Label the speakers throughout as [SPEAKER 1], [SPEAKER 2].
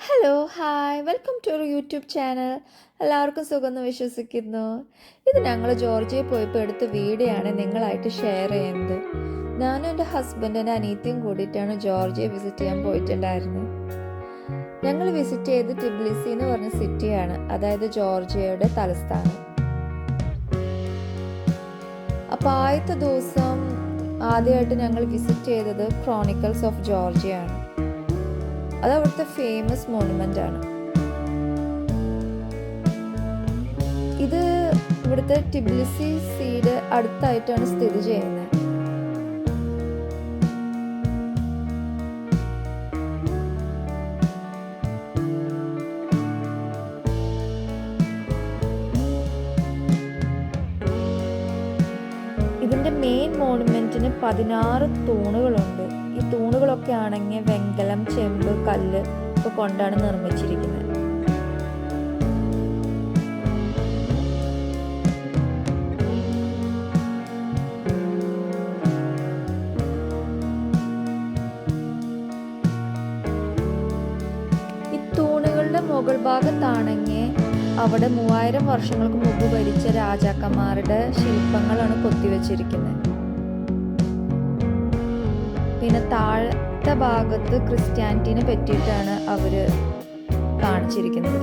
[SPEAKER 1] Hello hi welcome to our YouTube channel. എല്ലാവർക്കും സുഖമെന്ന് വിശ്വസിക്കുന്നു. ഇത് ഞങ്ങൾ ജോർജിയയിൽ പോയപ്പോൾ എടുത്ത വീഡിയോ ആണ് നിങ്ങളായിട്ട് ഷെയർ ചെയ്യുന്നത്. ഞാനും എൻ്റെ ഹസ്ബൻഡ് എൻ്റെ അനിയത്തിയും കൂടിയിട്ടാണ് ജോർജിയ വിസിറ്റ് ചെയ്യാൻ പോയിട്ടുണ്ടായിരുന്നത്. ഞങ്ങൾ വിസിറ്റ് ചെയ്ത് ടിബ്ലിസി എന്ന് പറഞ്ഞ സിറ്റിയാണ്, അതായത് ജോർജിയയുടെ തലസ്ഥാനം. അപ്പോൾ ആദ്യത്തെ ദിവസം ആദ്യമായിട്ട് ഞങ്ങൾ വിസിറ്റ് ചെയ്തത് ക്രോണിക്കൽസ് ഓഫ് ജോർജിയ ആണ്. അത് അവിടുത്തെ ഫേമസ് മോണുമെന്റ് ആണ്. ഇത് ഇവിടുത്തെ ടിബ്ലിസി സീയുടെ അടുത്തായിട്ടാണ് സ്ഥിതി ചെയ്യുന്നത്. ഇതിന്റെ മെയിൻ മോണുമെന്റിന് 16 തൂണുകളുണ്ട്. ഈ തൂണുകളൊക്കെ ആണെങ്കിൽ വെങ്കലം, ചെമ്പ്, കല്ല് ഒക്കെ കൊണ്ടാണ് നിർമ്മിച്ചിരിക്കുന്നത്. ഈ തൂണുകളുടെ മുകൾ ഭാഗത്താണെങ്കിൽ അവിടെ 3000 വർഷങ്ങൾക്ക് മുമ്പ് ഭരിച്ച രാജാക്കന്മാരുടെ ശില്പങ്ങളാണ് കൊത്തിവെച്ചിരിക്കുന്നത്. പിന്നെ താഴത്തെ ഭാഗത്ത് ക്രിസ്ത്യാനിറ്റിനെ പറ്റിയിട്ടാണ് അവര് കാണിച്ചിരിക്കുന്നത്.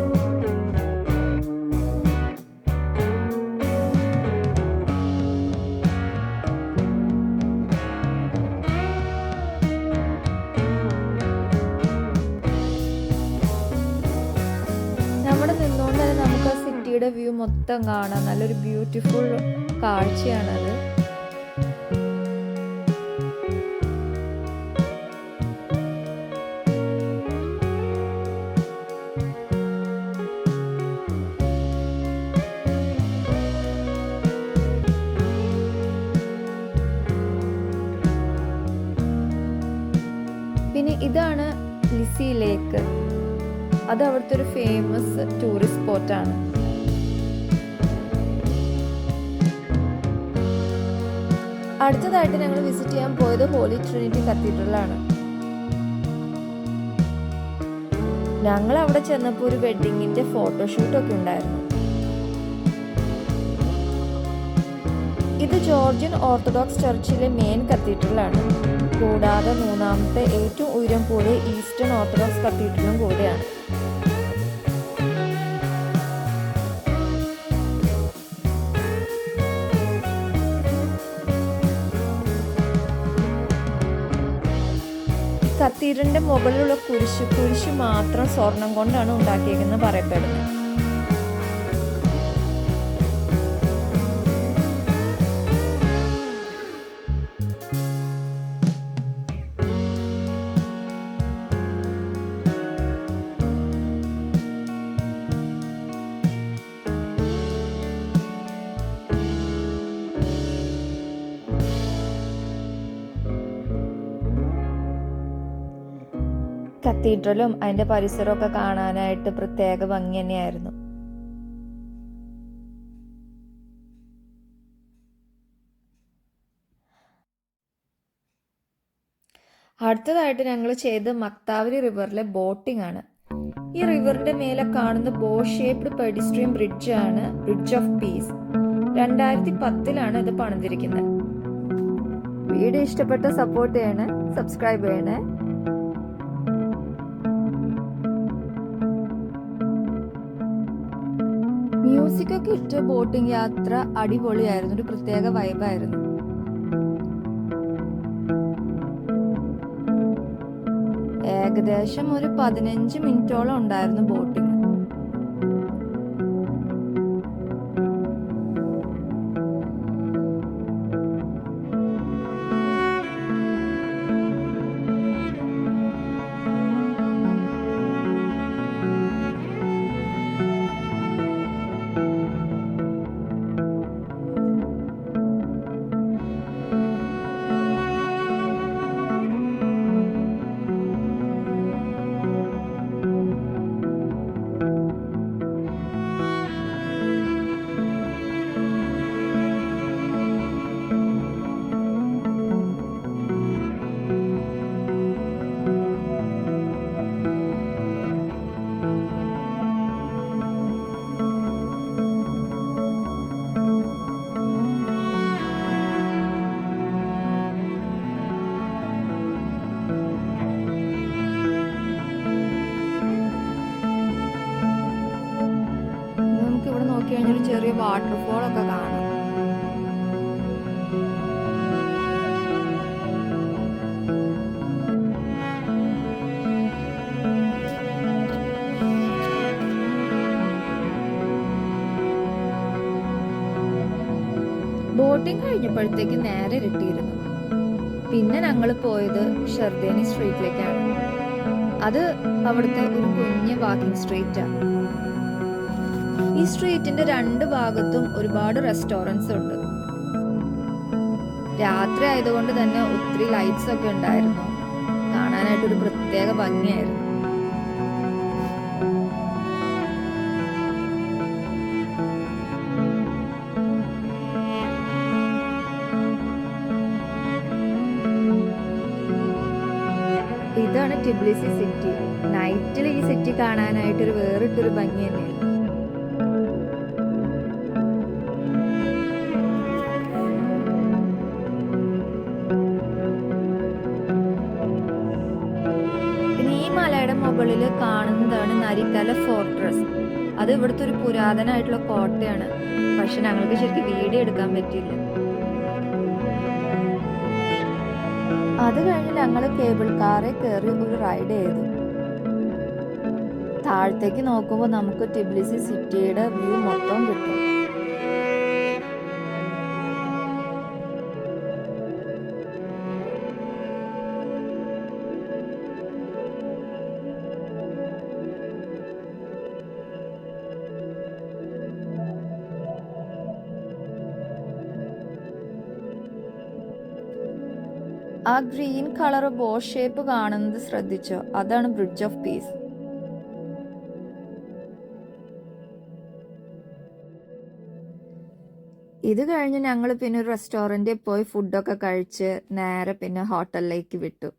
[SPEAKER 1] നമ്മുടെ നിന്നുകൊണ്ട് തന്നെ നമുക്ക് ആ സിറ്റിയുടെ വ്യൂ മൊത്തം കാണാം. നല്ലൊരു ബ്യൂട്ടിഫുൾ കാഴ്ചയാണത്. പിന്നെ ഇതാണ് ലിസി ലേക്ക്. അത് അവിടുത്തെ ഒരു ഫേമസ് ടൂറിസ്റ്റ് സ്പോട്ടാണ്. അടുത്തതായിട്ട് ഞങ്ങൾ വിസിറ്റ് ചെയ്യാൻ പോയത് ഹോളി ട്രിനിറ്റി കത്തീഡ്രലാണ്. ഞങ്ങൾ അവിടെ ചെന്നപ്പോൾ ഒരു വെഡിങ്ങിന്റെ ഫോട്ടോഷൂട്ടൊക്കെ ഉണ്ടായിരുന്നു. ഇത് ജോർജിയൻ ഓർത്തഡോക്സ് ചർച്ചിലെ മെയിൻ കത്തീഡ്രലാണ്. കൂടാതെ മൂന്നാമത്തെ ഏറ്റവും ഉയരം കൂടിയ ഈസ്റ്റേൺ ഓർത്തഡോക്സ് കത്തീഡ്രലും കൂടിയാണ്. കത്തീഡ്രലിന്റെ മുകളിലുള്ള കുരിശ് മാത്രം സ്വർണം കൊണ്ടാണ് ഉണ്ടാക്കിയേക്കുന്നത് പറയപ്പെടുന്നത്. കത്തീഡ്രലും അതിന്റെ പരിസരമൊക്കെ കാണാനായിട്ട് പ്രത്യേക ഭംഗി തന്നെയായിരുന്നു. അടുത്തതായിട്ട് ഞങ്ങൾ ചെയ്ത് മക്താവരി റിവറിലെ ബോട്ടിംഗ് ആണ്. ഈ റിവറിന്റെ മേലെ കാണുന്ന ബോ ഷേപ്ഡ് പെഡിസ്ട്രിയം ബ്രിഡ്ജ് ആണ് ബ്രിഡ്ജ് ഓഫ് പീസ്. 2010 ഇത് പണിതിരിക്കുന്നത്. വീഡിയോ ഇഷ്ടപ്പെട്ട സപ്പോർട്ട് ചെയ്യണേ, സബ്സ്ക്രൈബ് ചെയ്യണേ. മ്യൂസിക് ഒക്കെ ഇട്ട് ബോട്ടിംഗ് യാത്ര അടിപൊളിയായിരുന്നു. ഒരു പ്രത്യേക വൈബായിരുന്നു. ഏകദേശം ഒരു 15 മിനിറ്റോളം ഉണ്ടായിരുന്നു ബോട്ടിംഗ്. വാട്ടർഫോളൊക്കെ കാണാം. ബോട്ടിംഗ് കഴിഞ്ഞപ്പോഴത്തേക്ക് നേരെ ഇരുട്ടിയിരുന്നു. പിന്നെ ഞങ്ങൾ പോയത് ഷെർദേനി സ്ട്രീറ്റിലേക്കാണ്. അത് അവിടുത്തെ ഒരു കുഞ്ഞ് വാക്കിംഗ് സ്ട്രീറ്റാണ്. ഈ സ്ട്രീറ്റിന്റെ രണ്ട് ഭാഗത്തും ഒരുപാട് റെസ്റ്റോറൻറ്റ്സ് ഉണ്ട്. രാത്രി ആയതുകൊണ്ട് തന്നെ ഒത്തിരി ലൈറ്റ്സ് ഒക്കെ ഉണ്ടായിരുന്നു. കാണാനായിട്ടൊരു പ്രത്യേക ഭംഗിയായിരുന്നു. ഇതാണ് ടിബ്ലിസി സിറ്റി. നൈറ്റിൽ ഈ സിറ്റി കാണാനായിട്ടൊരു വേറിട്ടൊരു ഭംഗി തന്നെയാണ്. പിന്നെ ഈ മലയുടെ മുകളിൽ കാണുന്നതാണ് നരിക്കല ഫോർട്രസ്. അത് ഇവിടുത്തെ ഒരു പുരാതനമായിട്ടുള്ള കോട്ടയാണ്. പക്ഷെ ഞങ്ങൾക്ക് ശരിക്കും വീഡിയോ എടുക്കാൻ പറ്റില്ല. അത് കഴിഞ്ഞ് ഞങ്ങൾ കേബിൾ കാറിൽ കയറി ഒരു റൈഡ് ചെയ്തു. താഴത്തേക്ക് നോക്കുമ്പോൾ നമുക്ക് ടിബ്ലിസി സിറ്റിയുടെ വ്യൂ മൊത്തം കിട്ടും. ആ ഗ്രീൻ കളർ ബോസ് ഷേപ്പ് കാണുന്നത് ശ്രദ്ധിച്ചോ? അതാണ് ബ്രിഡ്ജ് ഓഫ് പീസ്. ഇത് കഴിഞ്ഞ് ഞങ്ങൾ പിന്നെ ഒരു റെസ്റ്റോറൻറ്റിൽ പോയി ഫുഡൊക്കെ കഴിച്ച് നേരെ പിന്നെ ഹോട്ടലിലേക്ക് വിട്ടു.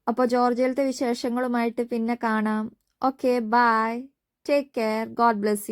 [SPEAKER 1] അപ്പോൾ ജോർജിയയിലത്തെ വിശേഷങ്ങളുമായിട്ട് പിന്നെ കാണാം. Okay, bye, take care, God bless U.